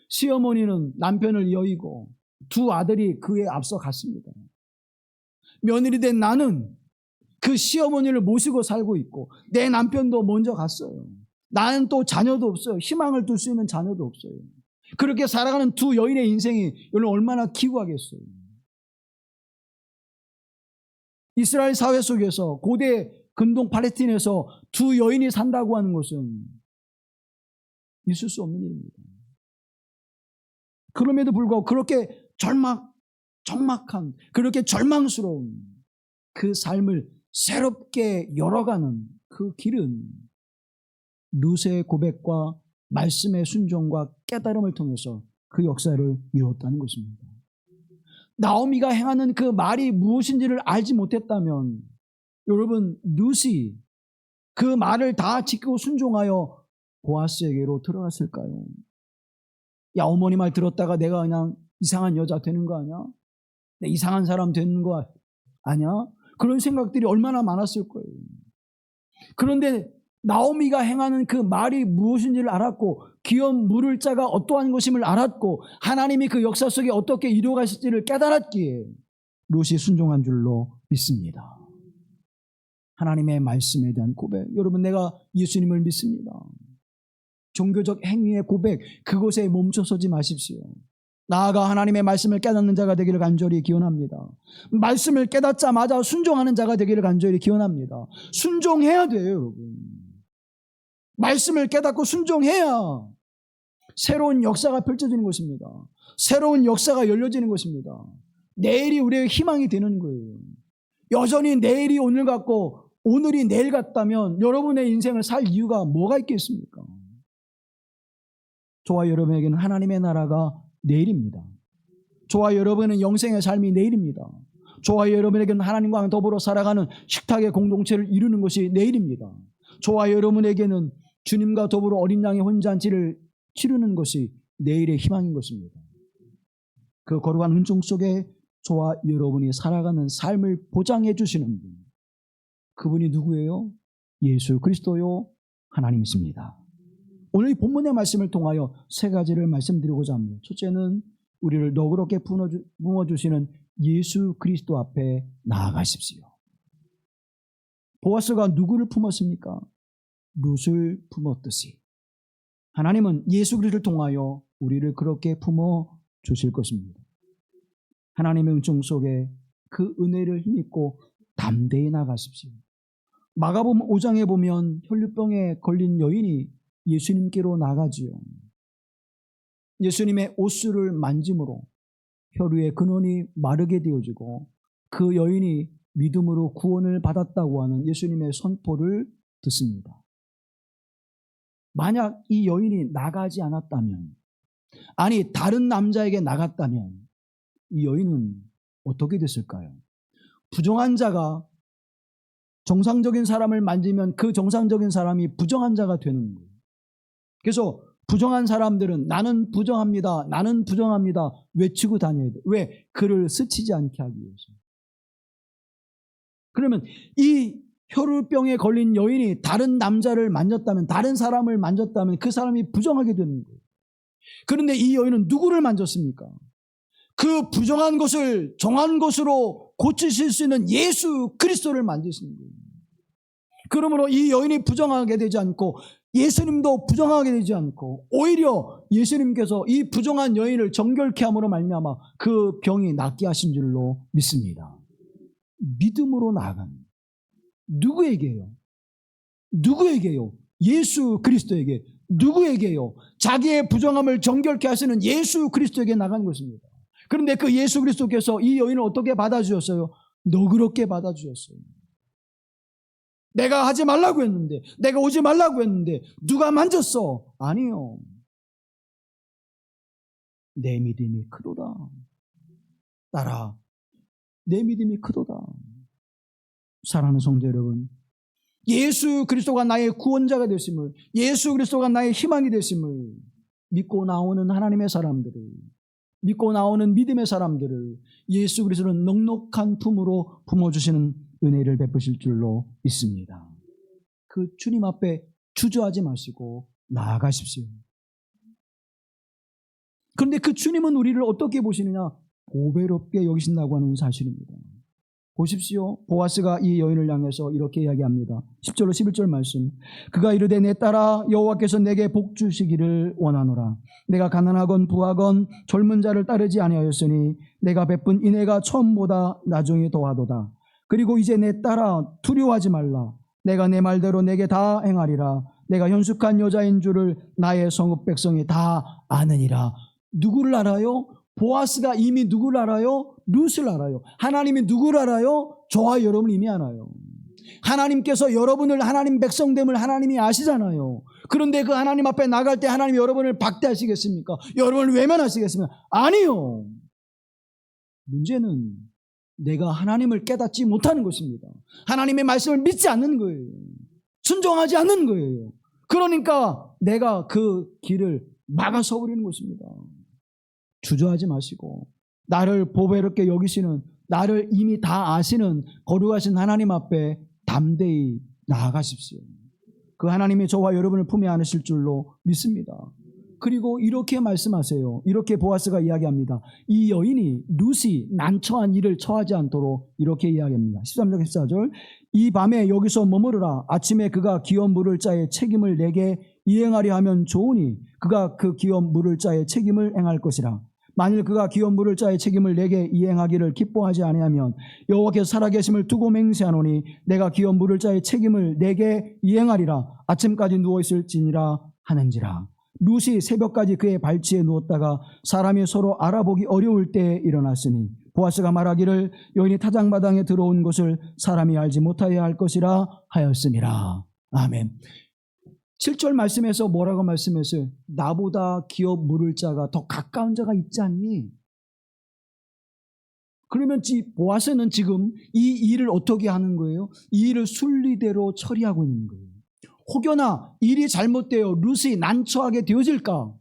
S1: 시어머니는 남편을 여의고 두 아들이 그에 앞서 갔습니다. 며느리 된 나는 그 시어머니를 모시고 살고 있고 내 남편도 먼저 갔어요. 나는 또 자녀도 없어요. 희망을 둘 수 있는 자녀도 없어요. 그렇게 살아가는 두 여인의 인생이 여러분 얼마나 기구하겠어요. 이스라엘 사회 속에서 고대 근동 팔레스틴에서 두 여인이 산다고 하는 것은 있을 수 없는 일입니다. 그럼에도 불구하고 그렇게 적막한 그렇게 절망스러운 그 삶을 새롭게 열어가는 그 길은 룻의 고백과 말씀의 순종과 깨달음을 통해서 그 역사를 이루었다는 것입니다. 나오미가 행하는 그 말이 무엇인지를 알지 못했다면 여러분 룻이 그 말을 다 지키고 순종하여 보아스에게로 들어갔을까요? 야 어머니 말 들었다가 내가 그냥 이상한 여자 되는 거 아니야? 내 이상한 사람 되는 거 아니야? 그런 생각들이 얼마나 많았을 거예요. 그런데 나오미가 행하는 그 말이 무엇인지를 알았고 기업 물을 자가 어떠한 것임을 알았고 하나님이 그 역사 속에 어떻게 이루어가실지를 깨달았기에 롯이 순종한 줄로 믿습니다. 하나님의 말씀에 대한 고백. 여러분, 내가 예수님을 믿습니다. 종교적 행위의 고백, 그곳에 멈춰서지 마십시오. 나아가 하나님의 말씀을 깨닫는 자가 되기를 간절히 기원합니다. 말씀을 깨닫자마자 순종하는 자가 되기를 간절히 기원합니다. 순종해야 돼요, 여러분. 말씀을 깨닫고 순종해야 새로운 역사가 펼쳐지는 것입니다. 새로운 역사가 열려지는 것입니다. 내일이 우리의 희망이 되는 거예요. 여전히 내일이 오늘 같고 오늘이 내일 같다면 여러분의 인생을 살 이유가 뭐가 있겠습니까? 저와 여러분에게는 하나님의 나라가 내일입니다. 저와 여러분은 영생의 삶이 내일입니다. 저와 여러분에게는 하나님과 더불어 살아가는 식탁의 공동체를 이루는 것이 내일입니다. 저와 여러분에게는 주님과 더불어 어린 양의 혼잔치를 치르는 것이 내일의 희망인 것입니다. 그 거룩한 은총 속에 저와 여러분이 살아가는 삶을 보장해 주시는 분, 그분이 누구예요? 예수 그리스도요 하나님이십니다. 오늘 이 본문의 말씀을 통하여 세 가지를 말씀드리고자 합니다. 첫째는 우리를 너그럽게 품어주시는 예수 그리스도 앞에 나아가십시오. 보아스가 누구를 품었습니까? 롯을 품었듯이 하나님은 예수 그리스도를 통하여 우리를 그렇게 품어주실 것입니다. 하나님의 은총 속에 그 은혜를 힘입고 담대히 나가십시오. 마가복음 5장에 보면 혈류병에 걸린 여인이 예수님께로 나가지요. 예수님의 옷수를 만짐으로 혈류의 근원이 마르게 되어지고 그 여인이 믿음으로 구원을 받았다고 하는 예수님의 선포를 듣습니다. 만약 이 여인이 나가지 않았다면, 아니 다른 남자에게 나갔다면 이 여인은 어떻게 됐을까요? 부정한 자가 정상적인 사람을 만지면 그 정상적인 사람이 부정한 자가 되는 거예요. 그래서 부정한 사람들은 나는 부정합니다, 나는 부정합니다 외치고 다녀야 돼요. 왜? 그를 스치지 않게 하기 위해서. 그러면 이 혈우병에 걸린 여인이 다른 남자를 만졌다면, 다른 사람을 만졌다면 그 사람이 부정하게 되는 거예요. 그런데 이 여인은 누구를 만졌습니까? 그 부정한 것을 정한 것으로 고치실 수 있는 예수 그리스도를 만지시는 거예요. 그러므로 이 여인이 부정하게 되지 않고 예수님도 부정하게 되지 않고 오히려 예수님께서 이 부정한 여인을 정결케 함으로 말미암아 그 병이 낫게 하신 줄로 믿습니다. 믿음으로 나아가는 누구에게요? 누구에게요? 예수 그리스도에게. 누구에게요? 자기의 부정함을 정결케 하시는 예수 그리스도에게 나간 것입니다. 그런데 그 예수 그리스도께서 이 여인을 어떻게 받아주셨어요? 너그럽게 받아주셨어요. 내가 하지 말라고 했는데, 내가 오지 말라고 했는데 누가 만졌어? 아니요. 내 믿음이 크도다. 따라 내 믿음이 크도다. 사랑하는 성도 여러분, 예수 그리스도가 나의 구원자가 되심을, 예수 그리스도가 나의 희망이 되심을 믿고 나오는 하나님의 사람들을, 믿고 나오는 믿음의 사람들을 예수 그리스도는 넉넉한 품으로 품어주시는 은혜를 베푸실 줄로 믿습니다. 그 주님 앞에 주저하지 마시고 나아가십시오. 그런데 그 주님은 우리를 어떻게 보시느냐? 보배롭게 여기신다고 하는 사실입니다. 보십시오. 보아스가 이 여인을 향해서 이렇게 이야기합니다. 10절로 11절 말씀. 그가 이르되 내 딸아 여호와께서 내게 복 주시기를 원하노라. 내가 가난하건 부하건 젊은 자를 따르지 아니하였으니 내가 베푼 인애가 처음보다 나중에 더하도다. 그리고 이제 내 딸아 두려워하지 말라. 내가 내 말대로 내게 다 행하리라. 내가 현숙한 여자인 줄을 나의 성읍 백성이 다 아느니라. 누구를 알아요? 보아스가 이미 누구를 알아요? 룻을 알아요. 하나님이 누구를 알아요? 저와 여러분을 이미 알아요. 하나님께서 여러분을 하나님 백성됨을 하나님이 아시잖아요. 그런데 그 하나님 앞에 나갈 때 하나님이 여러분을 박대하시겠습니까? 여러분을 외면하시겠습니까? 아니요. 문제는 내가 하나님을 깨닫지 못하는 것입니다. 하나님의 말씀을 믿지 않는 거예요. 순종하지 않는 거예요. 그러니까 내가 그 길을 막아서 버리는 것입니다. 주저하지 마시고 나를 보배롭게 여기시는, 나를 이미 다 아시는 거룩하신 하나님 앞에 담대히 나아가십시오. 그 하나님이 저와 여러분을 품에 안으실 줄로 믿습니다. 그리고 이렇게 말씀하세요. 이렇게 보아스가 이야기합니다. 이 여인이 룻이 난처한 일을 처하지 않도록 이렇게 이야기합니다. 13절 14절 이 밤에 여기서 머무르라. 아침에 그가 기업 물을 자의 책임을 내게 이행하려 하면 좋으니 그가 그 기업 물을 자의 책임을 행할 것이라. 만일 그가 기업 물을 자의 책임을 내게 이행하기를 기뻐하지 아니하면 여호와께서 살아계심을 두고 맹세하노니 내가 기업 물을 자의 책임을 내게 이행하리라. 아침까지 누워있을지니라 하는지라. 룻이 새벽까지 그의 발치에 누웠다가 사람이 서로 알아보기 어려울 때에 일어났으니 보아스가 말하기를 여인이 타작마당에 들어온 것을 사람이 알지 못하여야 할 것이라 하였음이라. 아멘. 7절 말씀에서 뭐라고 말씀했어요? 나보다 기업 물을 자가 더 가까운 자가 있지 않니? 그러면 보아스는 지금 이 일을 어떻게 하는 거예요? 이 일을 순리대로 처리하고 있는 거예요. 혹여나 일이 잘못되어 룻이 난처하게 되어질까?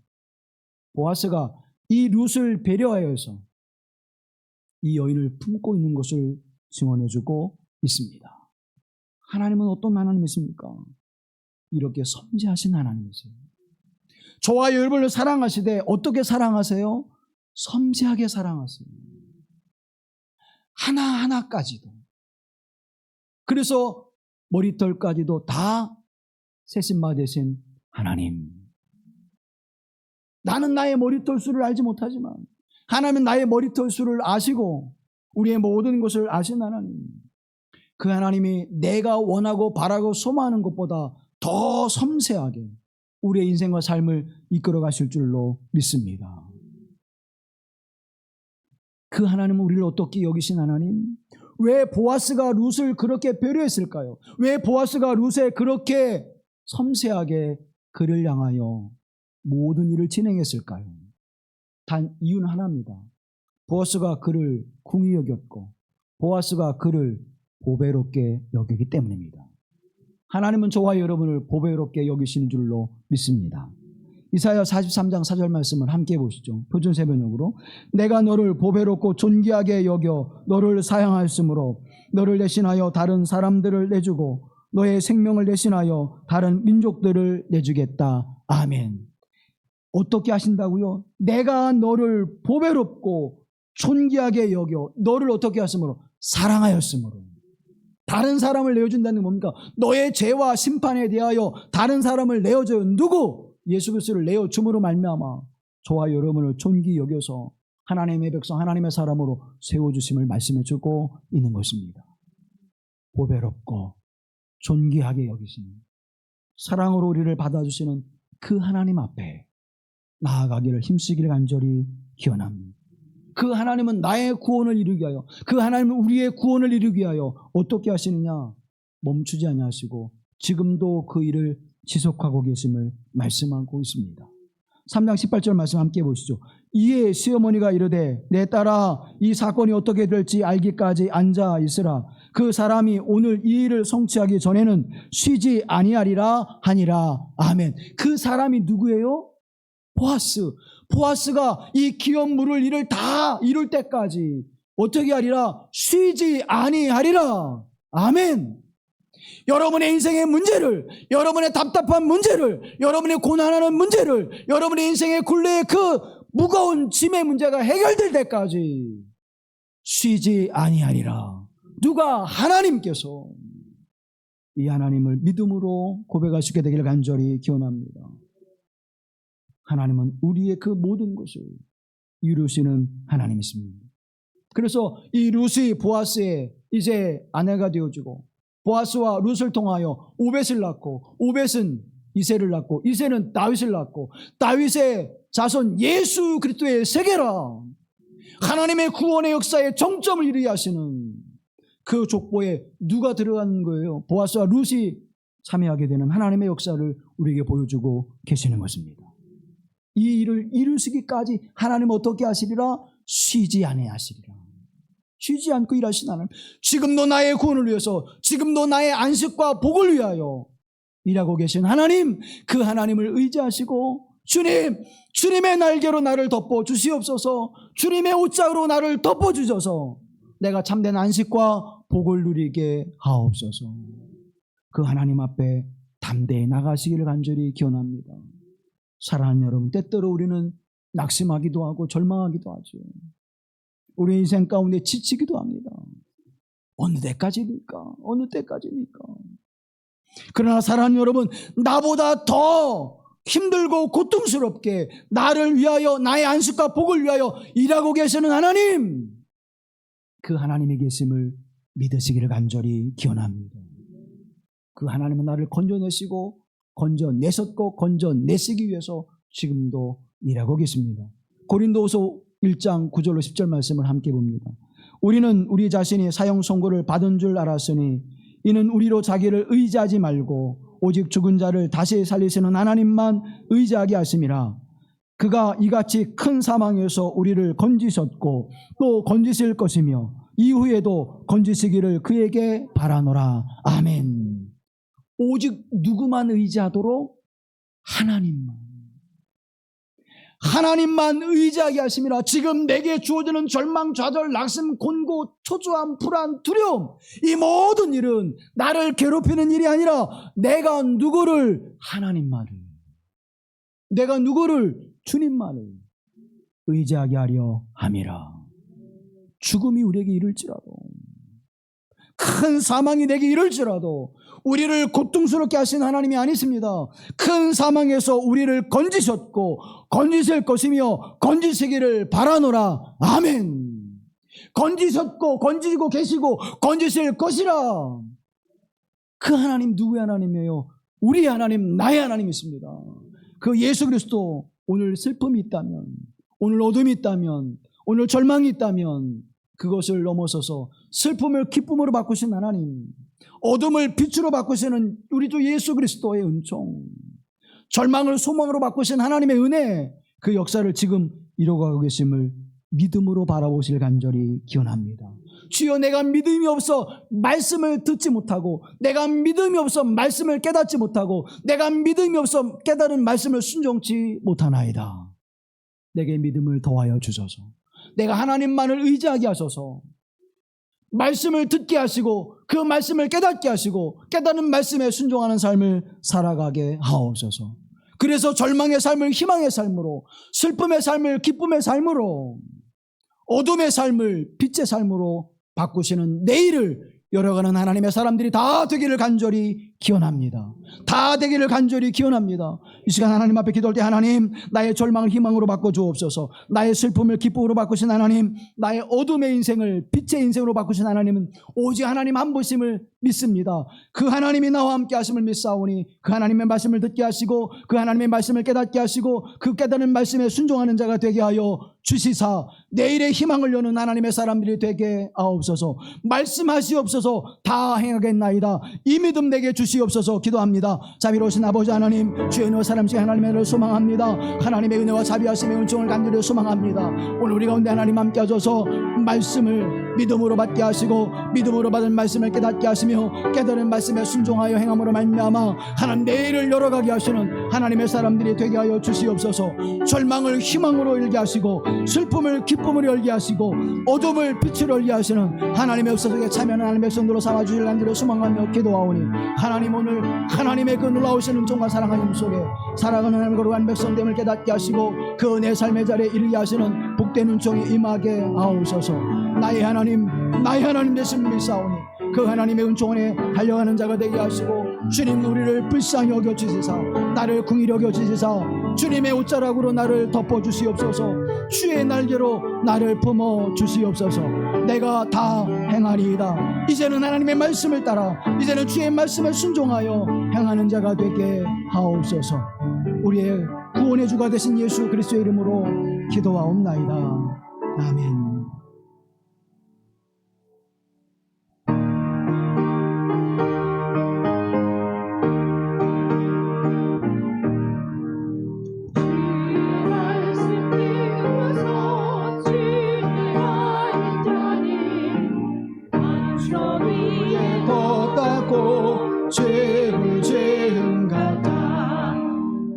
S1: 보아스가 이 룻을 배려하여서 이 여인을 품고 있는 것을 증언해주고 있습니다. 하나님은 어떤 하나님이십니까? 이렇게 섬세하신 하나님이세요. 저와 여러분을 사랑하시되 어떻게 사랑하세요? 섬세하게 사랑하세요. 하나하나까지도. 그래서 머리털까지도 다 세심마 되신 하나님. 나는 나의 머리털 수를 알지 못하지만 하나님은 나의 머리털 수를 아시고 우리의 모든 것을 아신 하나님. 그 하나님이 내가 원하고 바라고 소망하는 것보다 더 섬세하게 우리의 인생과 삶을 이끌어 가실 줄로 믿습니다. 그 하나님은 우리를 어떻게 여기신 하나님? 왜 보아스가 룻을 그렇게 배려했을까요? 왜 보아스가 룻에 그렇게 섬세하게 그를 향하여 모든 일을 진행했을까요? 단 이유는 하나입니다. 보아스가 그를 궁히 여겼고 보아스가 그를 보배롭게 여기기 때문입니다. 하나님은 저와 여러분을 보배롭게 여기시는 줄로 믿습니다. 이사야 43장 4절 말씀을 함께 보시죠. 표준세번역으로 내가 너를 보배롭고 존귀하게 여겨 너를 사양하였으므로 너를 대신하여 다른 사람들을 내주고 너의 생명을 대신하여 다른 민족들을 내주겠다. 아멘. 어떻게 하신다고요? 내가 너를 보배롭고 존귀하게 여겨 너를 어떻게 하였으므로 사랑하였으므로. 다른 사람을 내어준다는 게 뭡니까? 너의 죄와 심판에 대하여 다른 사람을 내어줘요. 누구? 예수 그리스도를 내어줌으로 말미암아 저와 여러분을 존귀 여겨서 하나님의 백성 하나님의 사람으로 세워주심을 말씀해주고 있는 것입니다. 보배롭고 존귀하게 여기시는 사랑으로 우리를 받아주시는 그 하나님 앞에 나아가기를 힘쓰기를 간절히 기원합니다. 그 하나님은 나의 구원을 이루기 위하여 그 하나님은 우리의 구원을 이루기 위하여 어떻게 하시느냐? 멈추지 아니하시고 지금도 그 일을 지속하고 계심을 말씀하고 있습니다. 3장 18절 말씀 함께 보시죠. 이에 시어머니가 이르되 내 딸아 이 사건이 어떻게 될지 알기까지 앉아 있으라. 그 사람이 오늘 이 일을 성취하기 전에는 쉬지 아니하리라 하니라. 아멘. 그 사람이 누구예요? 보아스. 보아스가 이 기업 물을 일을 다 이룰 때까지 어떻게 하리라? 쉬지 아니하리라. 아멘. 여러분의 인생의 문제를, 여러분의 답답한 문제를, 여러분의 고난하는 문제를, 여러분의 인생의 굴레의 그 무거운 짐의 문제가 해결될 때까지 쉬지 아니하리라. 누가? 하나님께서. 이 하나님을 믿음으로 고백할 수 있게 되기를 간절히 기원합니다. 하나님은 우리의 그 모든 것을 이루시는 하나님이십니다. 그래서 이 룻이 보아스의 이제 아내가 되어주고 보아스와 룻을 통하여 오벳을 낳고 오벳은 이새를 낳고 이새는 다윗을 낳고 다윗의 자손 예수 그리스도의 세계라. 하나님의 구원의 역사의 정점을 이루게 하시는 그 족보에 누가 들어가는 거예요? 보아스와 룻이 참여하게 되는 하나님의 역사를 우리에게 보여주고 계시는 것입니다. 이 일을 이루시기까지 하나님은 어떻게 하시리라? 쉬지 아니하시리라. 쉬지 않고 일하신 하나님, 지금도 나의 구원을 위해서, 지금도 나의 안식과 복을 위하여 일하고 계신 하나님, 그 하나님을 의지하시고 주님의 날개로 나를 덮어 주시옵소서. 주님의 옷장으로 나를 덮어 주셔서 내가 참된 안식과 복을 누리게 하옵소서. 그 하나님 앞에 담대히 나가시기를 간절히 기원합니다. 사랑하는 여러분, 때때로 우리는 낙심하기도 하고 절망하기도 하죠. 우리 인생 가운데 지치기도 합니다. 어느 때까지입니까? 어느 때까지입니까? 그러나 사랑하는 여러분, 나보다 더 힘들고 고통스럽게 나를 위하여, 나의 안식과 복을 위하여 일하고 계시는 하나님, 그 하나님의 계심을 믿으시기를 간절히 기원합니다. 그 하나님은 나를 건져내시고 건져내셨고 건져내시기 위해서 지금도 일하고 계십니다. 고린도후서 1장 9절로 10절 말씀을 함께 봅니다. 우리는 우리 자신이 사형 선고를 받은 줄 알았으니 이는 우리로 자기를 의지하지 말고 오직 죽은 자를 다시 살리시는 하나님만 의지하게 하심이라. 그가 이같이 큰 사망에서 우리를 건지셨고 또 건지실 것이며 이후에도 건지시기를 그에게 바라노라. 아멘. 오직 누구만 의지하도록? 하나님만 의지하게 하심이라. 지금 내게 주어지는 절망, 좌절, 낙심, 곤고, 초조함, 불안, 두려움, 이 모든 일은 나를 괴롭히는 일이 아니라 내가 누구를? 하나님만을, 내가 누구를? 주님만을 의지하게 하려 함이라. 죽음이 우리에게 이를지라도, 큰 사망이 내게 이를지라도 우리를 고통스럽게 하신 하나님이 아니십니다. 큰 사망에서 우리를 건지셨고 건지실 것이며 건지시기를 바라노라. 아멘. 건지셨고 건지고 계시고 건지실 것이라. 그 하나님 누구의 하나님이에요? 우리의 하나님, 나의 하나님이십니다. 그 예수 그리스도, 오늘 슬픔이 있다면, 오늘 어둠이 있다면, 오늘 절망이 있다면 그것을 넘어서서 슬픔을 기쁨으로 바꾸신 하나님, 어둠을 빛으로 바꾸시는 우리 주 예수 그리스도의 은총, 절망을 소망으로 바꾸신 하나님의 은혜, 그 역사를 지금 이루어가고 계심을 믿음으로 바라보실 간절히 기원합니다. 주여, 내가 믿음이 없어 말씀을 듣지 못하고, 내가 믿음이 없어 말씀을 깨닫지 못하고, 내가 믿음이 없어 깨달은 말씀을 순종치 못하나이다. 내게 믿음을 더하여 주소서. 내가 하나님만을 의지하게 하소서. 말씀을 듣게 하시고 그 말씀을 깨닫게 하시고 깨닫는 말씀에 순종하는 삶을 살아가게 하옵소서. 그래서 절망의 삶을 희망의 삶으로, 슬픔의 삶을 기쁨의 삶으로, 어둠의 삶을 빛의 삶으로 바꾸시는 내일을 열어가는 하나님의 사람들이 다 되기를 간절히 기원합니다. 다 되기를 간절히 기원합니다. 이 시간 하나님 앞에 기도할 때, 하나님, 나의 절망을 희망으로 바꿔주옵소서. 나의 슬픔을 기쁨으로 바꾸신 하나님, 나의 어둠의 인생을 빛의 인생으로 바꾸신 하나님은 오직 하나님 한 분심을 믿습니다. 그 하나님이 나와 함께 하심을 믿사오니 그 하나님의 말씀을 듣게 하시고 그 하나님의 말씀을 깨닫게 하시고 그 깨닫는 말씀에 순종하는 자가 되게 하여 주시사 내일의 희망을 여는 하나님의 사람들이 되게 하옵소서. 말씀하시옵소서. 다 행하겠나이다. 이 믿음 내게 주시옵소서 기도합니다. 자비로우신 아버지 하나님, 주의 은혜와 사랑 중에 하나님의 은혜를 소망합니다. 하나님의 은혜와 자비하심의 은총을 간절히 소망합니다. 오늘 우리 가운데 하나님 함께 하셔서 말씀을 믿음으로 받게 하시고 믿음으로 받은 말씀을 깨닫게 하시며 깨달은 말씀에 순종하여 행함으로 말미암아 하나님 내일을 열어가게 하시는 하나님의 사람들이 되게 하여 주시옵소서. 절망을 희망으로 열게 하시고 슬픔을 기쁨으로 열게 하시고 어둠을 빛으로 열게 하시는 하나님의 역사속에 참여하는 하나님의 백성들로 삼아주실 간절히 소망하며 기도하오니 하나님, 오늘 하나님의 그 놀라우신 은총과 사랑하심 속에 살아가는 하나님 거룩한 백성됨을 깨닫게 하시고 그 내 삶의 자리에 이르게 하시는 복된 은총이 임하게 하옵소서. 나의 하나님 되신 분이 싸우니 그 하나님의 은총 안에 달려가는 자가 되게 하시고 주님, 우리를 불쌍히 여겨주시사 나를 궁히 여겨주시사 주님의 옷자락으로 나를 덮어주시옵소서. 주의 날개로 나를 품어주시옵소서. 내가 다 행하리이다. 이제는 하나님의 말씀을 따라, 이제는 주의 말씀에 순종하여 행하는 자가 되게 하옵소서. 우리의 구원의 주가 되신 예수 그리스도의 이름으로 기도하옵나이다. 아멘.
S2: 죄를 죄음 같아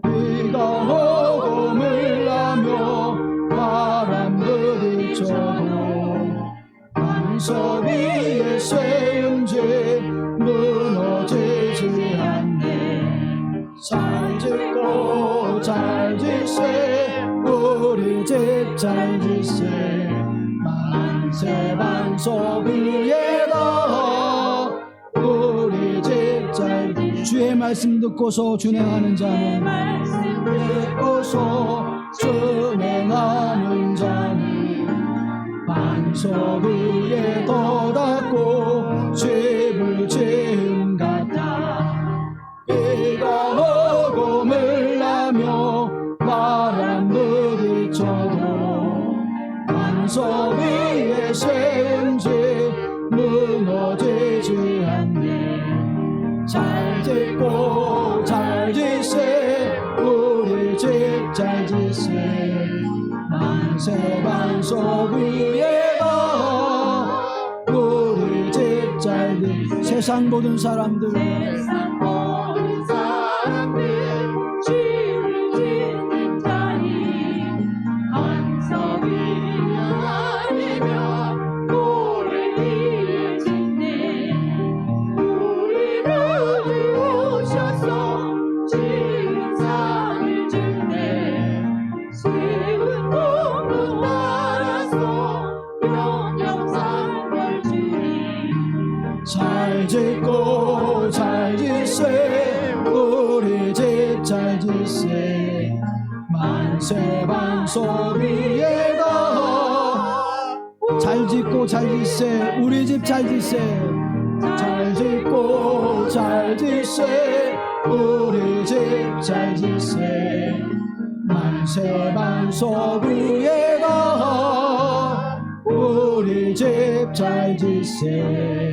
S2: 비가 허공을 나며 바람들이 쳐도 반석 위에 세운 죄 무너지지 않네. 만세 반석 위에다 우리 집 잘
S1: 주의 말씀 듣고서 준행하는 자는
S2: 듣고서 준행하는 자는 반석 위에 돋았고 집을 지은 같아 비가 오고 물나며 바람 부딪혀도 반석 위에 세운 집 무너지지 않네 잘 짓고 잘 짓세 우리 집 잘 짓세 만세 반석 위에다 우리 집 잘 짓세
S1: 세상 모든 사람들
S3: 세상 모든 사람들 주를 짓는 자니 반석 위에 아니며 모래 위에 짓네 우리를 오셔서 지은 산을 주네 세운 공도 따라서 영영산 주니
S2: 잘 짓고 잘 짓세 우리 집 잘 짓세 만세 반석 위에다
S1: 잘 짓고 잘 짓세 우리 집 잘 짓세
S2: 잘 짓고 잘 짓세 우리 집 잘 짓세 만세 반석 위에다 우리 집 잘 짓세